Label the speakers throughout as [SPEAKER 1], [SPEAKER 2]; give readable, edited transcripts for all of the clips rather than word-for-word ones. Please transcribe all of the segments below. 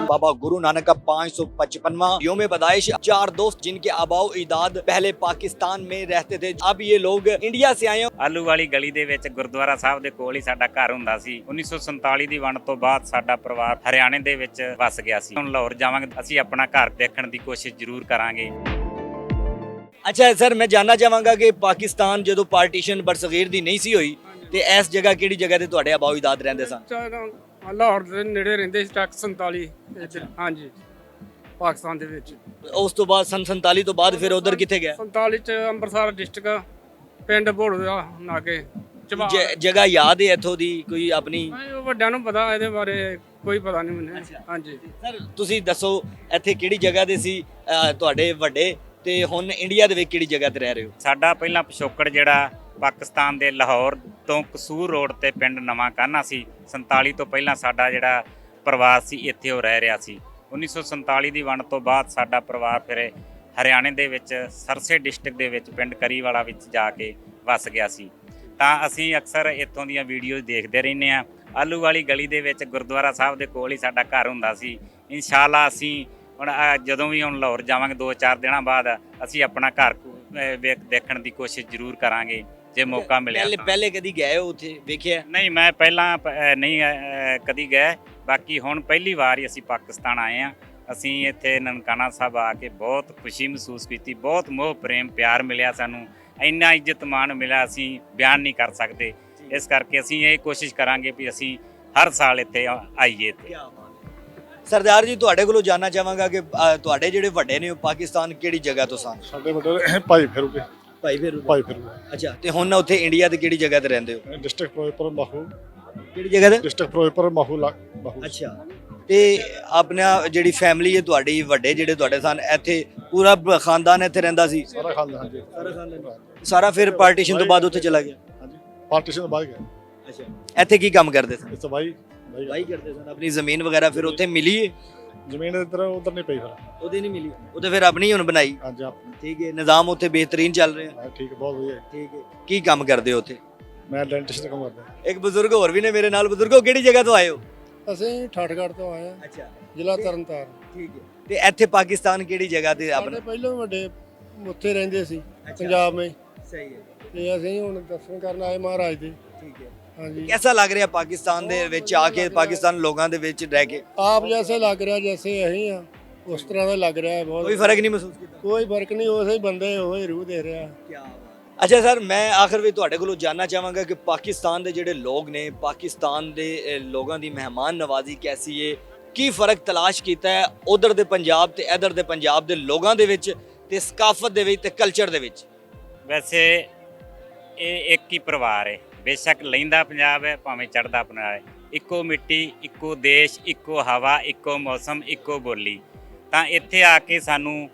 [SPEAKER 1] बाबा गुरु नानक का 555वां योम पैदाइश। 4 दोस्त जिनके आबाओ इजाद पहले पाकिस्तान में रहते थे, अब ये लोग इंडिया से आए।
[SPEAKER 2] ਆਲੂ ਵਾਲੀ ਗਲੀ ਦੇ ਵਿੱਚ ਗੁਰਦੁਆਰਾ ਸਾਹਿਬ ਦੇ ਕੋਲ ਹੀ ਸਾਡਾ ਘਰ ਹੁੰਦਾ ਸੀ। 1947 ਦੀ ਵੰਡ ਤੋਂ ਬਾਅਦ ਸਾਡਾ ਪਰਿਵਾਰ ਹਰਿਆਣੇ ਦੇ ਵਿੱਚ ਵਸ ਗਿਆ ਸੀ। ਹੁਣ ਲਾਹੌਰ ਜਾਵਾਂਗੇ, ਅਸੀਂ ਆਪਣਾ ਘਰ ਦੇਖਣ ਦੀ ਕੋਸ਼ਿਸ਼ ਜ਼ਰੂਰ ਕਰਾਂਗੇ।
[SPEAKER 1] ਅੱਛਾ ਸਰ, ਮੈਂ ਜਾਨਣਾ ਚਾਹਾਂਗਾ ਕਿ ਪਾਕਿਸਤਾਨ ਜਦੋਂ ਪਾਰਟੀਸ਼ਨ ਬਰਸਗੀਰ ਦੀ ਨਹੀਂ ਸੀ ਹੋਈ ਤੇ ਇਸ ਜਗ੍ਹਾ ਕਿਹੜੀ ਜਗ੍ਹਾ ਤੇ ਤੁਹਾਡੇ ਆਬਾਓ ਇਜਾਦ ਰਹਿੰਦੇ ਸਨ?
[SPEAKER 3] ਲਾਹੌਰ ਦੇ ਨੇੜੇ ਰਹਿੰਦੇ ਸੀ, ਟੱਕ 47 ਇੱਧਰ। ਹਾਂਜੀ, ਪਾਕਿਸਤਾਨ ਦੇ ਵਿੱਚ।
[SPEAKER 1] ਉਸ ਤੋਂ ਬਾਅਦ ਸਨ 47 ਤੋਂ ਬਾਅਦ ਫਿਰ ਉਧਰ ਕਿੱਥੇ ਗਿਆ?
[SPEAKER 3] 47 ਚ ਅੰਮ੍ਰਿਤਸਰ ਡਿਸਟ੍ਰਿਕਟ ਪਿੰਡ ਭੋੜੂ ਨਾਗੇ
[SPEAKER 1] ਜਗ੍ਹਾ ਯਾਦ ਹੈ ਇੱਥੋਂ ਦੀ ਕੋਈ ਆਪਣੀ?
[SPEAKER 3] ਉਹ ਵੱਡਿਆਂ ਨੂੰ ਪਤਾ, ਇਹਦੇ ਬਾਰੇ ਕੋਈ ਪਤਾ ਨਹੀਂ ਮੈਨੂੰ। ਹਾਂਜੀ
[SPEAKER 1] ਸਰ, ਤੁਸੀਂ ਦੱਸੋ ਇੱਥੇ ਕਿਹੜੀ ਜਗ੍ਹਾ ਦੇ ਸੀ ਤੁਹਾਡੇ ਵੱਡੇ, ਤੇ ਹੁਣ ਇੰਡੀਆ ਦੇ ਵਿੱਚ ਕਿਹੜੀ ਜਗ੍ਹਾ ਤੇ ਰਹਿ ਰਹੇ ਹੋ?
[SPEAKER 2] ਸਾਡਾ ਪਹਿਲਾਂ ਪਿਛੋਕੜ ਜਿਹੜਾ ਪਾਕਿਸਤਾਨ ਦੇ ਲਾਹੌਰ ਤੋਂ ਕਸੂਰ ਰੋਡ ਤੇ ਪਿੰਡ ਨਵਾਂ ਕਾਨਾ ਸੀ। 47 ਤੋਂ ਪਹਿਲਾਂ ਸਾਡਾ ਜਿਹੜਾ ਪਰਿਵਾਰ ਸੀ ਇੱਥੇ ਉਹ ਰਹਿ ਰਿਹਾ ਸੀ। 1947 ਦੀ ਵੰਡ ਤੋਂ ਬਾਅਦ ਸਾਡਾ ਪਰਿਵਾਰ ਫਿਰ ਹਰਿਆਣੇ ਦੇ ਵਿੱਚ ਸਰਸੇ ਡਿਸਟ੍ਰਿਕਟ ਦੇ ਵਿੱਚ ਪਿੰਡ ਕਰੀਵਾਲਾ ਵਿੱਚ ਜਾ ਕੇ ਵਸ ਗਿਆ ਸੀ। ਤਾਂ ਅਸੀਂ ਅਕਸਰ ਇੱਥੋਂ ਦੀਆਂ ਵੀਡੀਓਜ਼ ਦੇਖਦੇ ਰਹਿੰਦੇ ਹਾਂ। ਆਲੂ ਵਾਲੀ ਗਲੀ ਦੇ ਵਿੱਚ ਗੁਰਦੁਆਰਾ ਸਾਹਿਬ ਦੇ ਕੋਲ ਹੀ ਸਾਡਾ ਘਰ ਹੁੰਦਾ ਸੀ। ਇਨਸ਼ਾਅੱਲਾ ਅਸੀਂ ਹੁਣ ਜਦੋਂ ਵੀ ਹੁਣ ਲਾਹੌਰ ਜਾਵਾਂਗੇ 2-4 ਦਿਨਾਂ ਬਾਅਦ ਅਸੀਂ ਆਪਣਾ ਘਰ ਦੇਖਣ ਦੀ ਕੋਸ਼ਿਸ਼ ਜ਼ਰੂਰ ਕਰਾਂਗੇ ਜੇ ਮੌਕਾ ਮਿਲਿਆ।
[SPEAKER 1] ਪਹਿਲੇ ਕਦੀ ਗਏ ਹੋ ਉੱਥੇ, ਵੇਖਿਆ?
[SPEAKER 2] ਨਹੀਂ, ਮੈਂ ਪਹਿਲਾਂ ਨਹੀਂ ਕਦੀ ਗਏ। ਬਾਕੀ ਹੁਣ ਪਹਿਲੀ ਵਾਰ ਹੀ ਅਸੀਂ ਪਾਕਿਸਤਾਨ ਆਏ ਹਾਂ। ਅਸੀਂ ਇੱਥੇ ਨਨਕਾਣਾ ਸਾਹਿਬ ਆ ਕੇ ਬਹੁਤ ਖੁਸ਼ੀ ਮਹਿਸੂਸ ਕੀਤੀ। ਬਹੁਤ ਮੋਹ ਪ੍ਰੇਮ ਪਿਆਰ ਮਿਲਿਆ ਸਾਨੂੰ, ਇੰਨਾ ਇੱਜ਼ਤ ਮਾਣ ਮਿਲਿਆ ਅਸੀਂ ਬਿਆਨ ਨਹੀਂ ਕਰ ਸਕਦੇ। ਇਸ ਕਰਕੇ ਅਸੀਂ ਇਹ ਕੋਸ਼ਿਸ਼ ਕਰਾਂਗੇ ਵੀ ਅਸੀਂ ਹਰ ਸਾਲ ਇੱਥੇ ਆਈਏ।
[SPEAKER 1] ਸਰਦਾਰ ਜੀ, ਤੁਹਾਡੇ ਕੋਲੋਂ ਜਾਨਣਾ ਚਾਹਾਂਗਾ ਕਿ ਤੁਹਾਡੇ ਜਿਹੜੇ ਵੱਡੇ ਨੇ ਉਹ ਪਾਕਿਸਤਾਨ ਕਿਹੜੀ ਜਗ੍ਹਾ ਤੋਂ ਸਨ?
[SPEAKER 4] ਸਾਡੇ ਵੱਡੇ ਭਾਈ ਫਿਰੂਗੇ।
[SPEAKER 1] ਭਾਈ ਫਿਰ
[SPEAKER 4] ਭਾਈ ਫਿਰੂਗੇ।
[SPEAKER 1] ਅੱਛਾ, ਤੇ ਹੁਣ ਉੱਥੇ ਇੰਡੀਆ ਦੇ ਕਿਹੜੀ ਜਗ੍ਹਾ ਤੇ ਰਹਿੰਦੇ ਹੋ?
[SPEAKER 4] ਡਿਸਟ੍ਰਿਕਟ ਫਿਰੋਜ਼ਪੁਰ ਮਾਹੂ।
[SPEAKER 1] ਕਿਹੜੀ ਜਗ੍ਹਾ ਤੇ?
[SPEAKER 4] ਡਿਸਟ੍ਰਿਕਟ ਫਿਰੋਜ਼ਪੁਰ ਮਾਹੂ ਮਾਹੂ।
[SPEAKER 1] ਅੱਛਾ, ਤੇ ਆਪਣਾ ਜਿਹੜੀ ਫੈਮਿਲੀ ਹੈ ਤੁਹਾਡੀ, ਵੱਡੇ ਜਿਹੜੇ ਤੁਹਾਡੇ ਸਨ, ਇੱਥੇ ਪੂਰਾ ਖਾਨਦਾਨ ਇੱਥੇ ਰਹਿੰਦਾ ਸੀ?
[SPEAKER 4] ਸਾਰਾ ਖਾਨਦਾਨ। ਹਾਂਜੀ,
[SPEAKER 1] ਸਾਰਾ ਖਾਨਦਾਨ। ਸਾਰਾ ਫਿਰ ਪਾਰਟੀਸ਼ਨ ਤੋਂ ਬਾਅਦ ਉੱਥੇ ਚਲਾ ਗਿਆ?
[SPEAKER 4] ਹਾਂਜੀ, ਪਾਰਟੀਸ਼ਨ ਤੋਂ ਬਾਅਦ ਗਿਆ।
[SPEAKER 1] ਅੱਛਾ, ਇੱਥੇ ਕੀ ਕੰਮ ਕਰਦੇ ਸਨ?
[SPEAKER 4] ਇਸ ਤੋਂ ਭਾਈ
[SPEAKER 1] ਵਾਹੀ ਕਰਦੇ ਸਨ। ਆਪਣੀ ਜ਼ਮੀਨ ਵਗੈਰਾ ਫਿਰ ਉੱਥੇ ਮਿਲੀ ਹੈ?
[SPEAKER 4] ਜ਼ਮੀਨ ਇੱਧਰ ਉਧਰ ਨਹੀਂ ਪਈ ਫਿਰ।
[SPEAKER 1] ਉਹਦੇ ਨਹੀਂ ਮਿਲੀ, ਉਹ ਤੇ ਫਿਰ ਆਪਣੀ ਹੁਣ ਬਣਾਈ?
[SPEAKER 4] ਹਾਂਜੀ, ਆਪਣੀ।
[SPEAKER 1] ਠੀਕ ਹੈ, ਨਿਜ਼ਾਮ ਉੱਥੇ ਬਿਹਤਰੀਨ ਚੱਲ ਰਿਹਾ?
[SPEAKER 4] ਹਾਂ, ਠੀਕ ਹੈ, ਬਹੁਤ ਵਧੀਆ।
[SPEAKER 1] ਠੀਕ ਹੈ, ਕੀ ਕੰਮ ਕਰਦੇ ਹੋ ਉੱਥੇ?
[SPEAKER 4] ਮੈਂ ਡੈਂਟਿਸਟ ਦਾ ਕੰਮ ਕਰਦਾ।
[SPEAKER 1] ਇੱਕ ਬਜ਼ੁਰਗ ਹੋਰ ਵੀ ਨੇ ਮੇਰੇ ਨਾਲ। ਬਜ਼ੁਰਗੋ, ਕਿਹੜੀ ਜਗ੍ਹਾ ਤੋਂ ਆਏ ਹੋ?
[SPEAKER 3] ਅਸੀਂ ਠਾਠਗੜ੍ਹ ਤੋਂ ਆਏ ਹਾਂ,
[SPEAKER 1] ਅੱਛਾ,
[SPEAKER 3] ਜ਼ਿਲ੍ਹਾ ਤਰਨਤਾਰਨ।
[SPEAKER 1] ਠੀਕ ਹੈ, ਤੇ ਇੱਥੇ ਪਾਕਿਸਤਾਨ ਕਿਹੜੀ ਜਗ੍ਹਾ ਤੇ ਆਪਣਾ?
[SPEAKER 3] ਸਾਡੇ ਪਹਿਲਾਂ ਵੱਡੇ ਉੱਥੇ ਰਹਿੰਦੇ ਸੀ, ਪੰਜਾਬ ਵਿੱਚ।
[SPEAKER 1] ਸਹੀ ਹੈ,
[SPEAKER 3] ਤੇ ਅਸੀਂ ਹੁਣ ਦਰਸ਼ਨ ਕਰਨ ਆਏ ਮਹਾਰਾਜ ਦੇ।
[SPEAKER 1] ਠੀਕ ਹੈ।
[SPEAKER 3] ਹਾਂਜੀ,
[SPEAKER 1] कैसा लग रहा है पाकिस्तान ਦੇ ਵਿੱਚ ਆ ਕੇ, ਪਾਕਿਸਤਾਨ ਲੋਕਾਂ ਦੇ ਵਿੱਚ ਰਹਿ ਕੇ?
[SPEAKER 3] ਆਪ ਜੈਸੇ ਲੱਗ ਰਿਹਾ, ਜੈਸੇ ਅਸੀਂ ਆ ਉਸ ਤਰ੍ਹਾਂ ਦਾ ਲੱਗ ਰਿਹਾ ਹੈ। ਬਹੁਤ
[SPEAKER 1] ਕੋਈ ਫਰਕ ਨਹੀਂ ਮਹਿਸੂਸ ਕੀਤਾ?
[SPEAKER 3] ਕੋਈ ਫਰਕ ਨਹੀਂ, ਉਸੇ ਬੰਦੇ ਉਹੀ ਰੂਹ ਦੇ ਰਿਹਾ।
[SPEAKER 1] ਕੀ ਬਾਤ। ਅੱਛਾ ਸਰ, ਮੈਂ ਆਖਰ ਵਿੱਚ ਤੁਹਾਡੇ ਕੋਲੋਂ ਜਾਨਣਾ ਚਾਹਾਂਗਾ ਕਿ ਪਾਕਿਸਤਾਨ ਦੇ ਜਿਹੜੇ ਲੋਕ ਨੇ, ਪਾਕਿਸਤਾਨ ਦੇ ਲੋਕਾਂ ਦੀ ਮਹਿਮਾਨ ਨਵਾਜ਼ੀ ਕੈਸੀ ਹੈ? ਕੀ ਫਰਕ ਤਲਾਸ਼ ਕੀਤਾ ਹੈ ਉਧਰ ਦੇ ਪੰਜਾਬ ਤੇ ਇਧਰ ਦੇ ਪੰਜਾਬ ਦੇ ਲੋਕਾਂ ਦੇ ਵਿੱਚ, ਤੇ ਸਕਾਫਤ ਦੇ ਵਿੱਚ ਤੇ ਕਲਚਰ ਦੇ ਵਿੱਚ?
[SPEAKER 2] ਵੈਸੇ ਇਹ ਇੱਕ ਹੀ ਪਰਿਵਾਰ ਹੈ। ਬੇਸ਼ੱਕ ਲਹਿੰਦਾ ਪੰਜਾਬ ਹੈ ਭਾਵੇਂ ਚੜ੍ਹਦਾ ਪੰਜਾਬ ਹੈ। ਇੱਕੋ ਮਿੱਟੀ, ਇੱਕੋ ਦੇਸ਼, ਇੱਕੋ ਹਵਾ, ਇੱਕੋ ਮੌਸਮ, ਇੱਕੋ ਬੋਲੀ। ਤਾਂ ਇੱਥੇ ਆ ਕੇ ਸਾਨੂੰ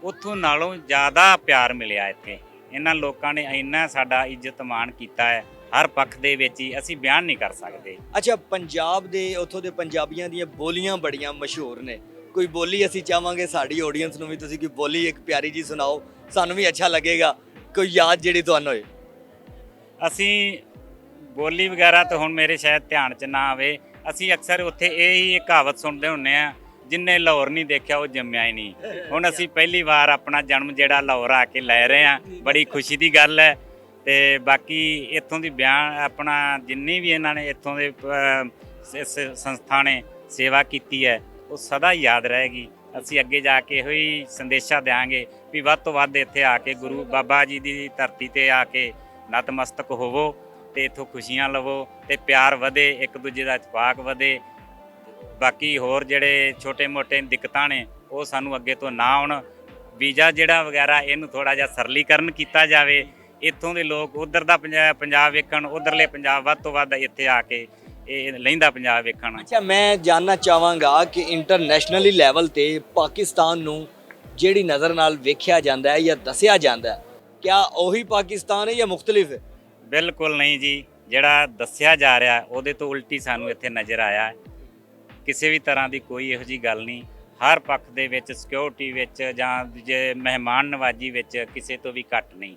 [SPEAKER 2] ਉੱਥੋਂ ਨਾਲੋਂ ਜ਼ਿਆਦਾ ਪਿਆਰ ਮਿਲਿਆ। ਇੱਥੇ ਇਹਨਾਂ ਲੋਕਾਂ ਨੇ ਇੰਨਾ ਸਾਡਾ ਇੱਜ਼ਤ ਮਾਣ ਕੀਤਾ ਹੈ ਹਰ ਪੱਖ ਦੇ ਵਿੱਚ ਹੀ, ਅਸੀਂ ਬਿਆਨ ਨਹੀਂ ਕਰ ਸਕਦੇ।
[SPEAKER 1] ਅੱਛਾ, ਪੰਜਾਬ ਦੇ ਉੱਥੋਂ ਦੇ ਪੰਜਾਬੀਆਂ ਦੀਆਂ ਬੋਲੀਆਂ ਬੜੀਆਂ ਮਸ਼ਹੂਰ ਨੇ। ਕੋਈ ਬੋਲੀ ਅਸੀਂ ਚਾਹਾਂਗੇ ਸਾਡੀ ਆਡੀਅנס ਨੂੰ ਵੀ ਤੁਸੀਂ ਕੋਈ ਬੋਲੀ ਇੱਕ ਪਿਆਰੀ ਜੀ ਸੁਣਾਓ, ਸਾਨੂੰ ਵੀ ਅੱਛਾ ਲੱਗੇਗਾ। ਕੋਈ ਯਾਦ ਜਿਹੜੀ ਤੁਹਾਨੂੰ ਹੋਏ?
[SPEAKER 2] ਅਸੀਂ ਬੋਲੀ ਵਗੈਰਾ ਤਾਂ ਹੁਣ ਮੇਰੇ ਸ਼ਾਇਦ ਧਿਆਨ 'ਚ ਨਾ ਆਵੇ। ਅਸੀਂ ਅਕਸਰ ਉੱਥੇ ਇਹ ਹੀ ਕਹਾਵਤ ਸੁਣਦੇ ਹੁੰਦੇ ਆ, ਜਿੰਨੇ ਲਾਹੌਰ ਨਹੀਂ ਦੇਖਿਆ ਉਹ ਜੰਮਿਆ ਹੀ ਨਹੀਂ। ਹੁਣ ਅਸੀਂ ਪਹਿਲੀ ਵਾਰ ਆਪਣਾ ਜਨਮ ਜਿਹੜਾ ਲਾਹੌਰ ਆ ਕੇ ਲੈ ਰਹੇ ਹਾਂ, ਬੜੀ ਖੁਸ਼ੀ ਦੀ ਗੱਲ ਹੈ। ਤੇ ਬਾਕੀ ਇੱਥੋਂ ਦੀ ਬਿਆਨ ਆਪਣਾ ਜਿੰਨੀ ਵੀ ਇਹਨਾਂ ਨੇ ਇੱਥੋਂ ਦੇ ਸੰਸਥਾ ਨੇ ਸੇਵਾ ਕੀਤੀ ਹੈ ਉਹ ਸਦਾ ਯਾਦ ਰਹੇਗੀ। ਅਸੀਂ ਅੱਗੇ ਜਾ ਕੇ ਇਹੋ ਹੀ ਸੰਦੇਸ਼ਾ ਦਿਆਂਗੇ ਵੀ ਵੱਧ ਤੋਂ ਵੱਧ ਇੱਥੇ ਆ ਕੇ ਗੁਰੂ ਬਾਬਾ ਜੀ ਦੀ ਧਰਤੀ ਤੇ ਆ ਕੇ ਨਤਮਸਤਕ ਹੋਵੋ ਤੇ ਇੱਥੋਂ ਖੁਸ਼ੀਆਂ ਲਵੋ ਤੇ ਪਿਆਰ ਵਧੇ, ਇੱਕ ਦੂਜੇ ਦਾ ਇਤਫਾਕ ਵਧੇ। ਬਾਕੀ ਹੋਰ ਜਿਹੜੇ ਛੋਟੇ ਮੋਟੇ ਦਿੱਕਤਾਂ ਨੇ ਉਹ ਸਾਨੂੰ ਅੱਗੇ ਤੋਂ ਨਾ ਆਉਣ। ਵੀਜ਼ਾ ਜਿਹੜਾ ਵਗੈਰਾ ਇਹਨੂੰ ਥੋੜ੍ਹਾ ਜਿਹਾ ਸਰਲੀਕਰਨ ਕੀਤਾ ਜਾਵੇ। ਇੱਥੋਂ ਦੇ ਲੋਕ ਉਧਰ ਦਾ ਪੰਜਾਬ ਵੇਖਣ, ਉਧਰਲੇ ਪੰਜਾਬ ਵੱਧ ਤੋਂ ਵੱਧ ਇੱਥੇ ਆ ਕੇ ਇਹ ਲਹਿੰਦਾ ਪੰਜਾਬ ਵੇਖਣ।
[SPEAKER 1] ਅੱਛਾ, ਮੈਂ ਜਾਨਣਾ ਚਾਹਾਂਗਾ ਕਿ ਇੰਟਰਨੈਸ਼ਨਲੀ ਲੈਵਲ ਤੇ ਪਾਕਿਸਤਾਨ ਨੂੰ ਜਿਹੜੀ ਨਜ਼ਰ ਨਾਲ ਵੇਖਿਆ ਜਾਂਦਾ ਹੈ ਜਾਂ ਦੱਸਿਆ ਜਾਂਦਾ ਹੈ, ਕਿਆ ਉਹੀ ਪਾਕਿਸਤਾਨ ਹੈ ਜਾਂ ਮੁਖਤਲਿਫ ਹੈ?
[SPEAKER 2] ਬਿਲਕੁਲ ਨਹੀਂ ਜੀ, ਜਿਹੜਾ ਦੱਸਿਆ ਜਾ ਰਿਹਾ ਉਹਦੇ ਤੋਂ ਉਲਟੀ ਸਾਨੂੰ ਇੱਥੇ ਨਜ਼ਰ ਆਇਆ ਹੈ। ਕਿਸੇ ਵੀ ਤਰ੍ਹਾਂ ਦੀ ਕੋਈ ਇਹੋ ਜਿਹੀ ਗੱਲ ਨਹੀਂ। ਹਰ ਪੱਖ ਦੇ ਵਿੱਚ, ਸਿਕਿਉਰਿਟੀ ਵਿੱਚ ਜਾਂ ਜੇ ਮਹਿਮਾਨ ਨਵਾਜੀ ਵਿੱਚ ਕਿਸੇ ਤੋਂ ਵੀ ਘੱਟ ਨਹੀਂ।